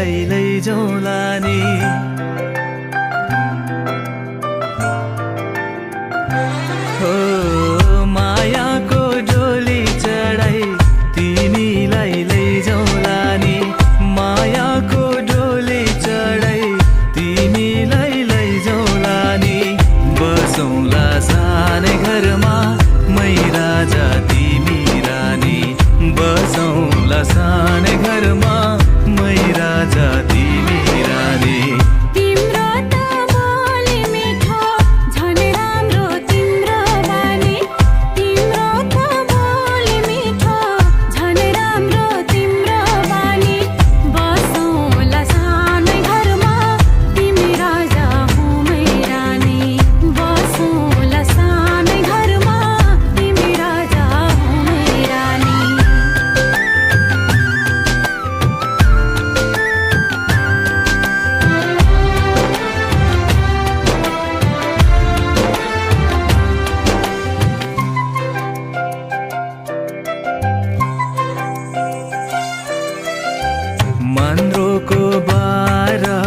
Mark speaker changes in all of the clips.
Speaker 1: लैजाउँला नि हो मायाको डोली चढाई तिमीलाई लैजाउँला नि मायाको डोली चढाई तिमीलाई लैजाउँला नि बसौँला सानै घरमा मै राजा तिमी रानी बसौँला सानै घरमा मै राजा तिमी रानी मन्द्रोको बारा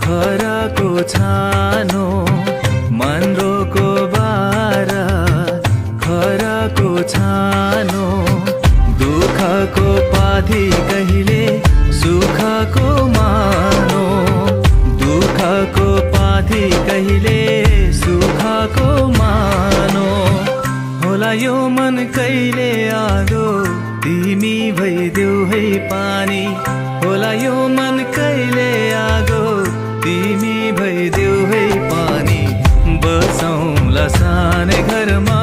Speaker 1: खराको छानो मन्द्रोको बारा खराको छानो दुःखको पाथी कहिले सुखको मानो दुःखको पाथी कहिले सुखको मानो होला यो मन कहिले आगो तिमी भइदेऊ है पानी होला यो मन कहिले आगो तिमी भइदेऊ है पानी बसौँला सानै घरमा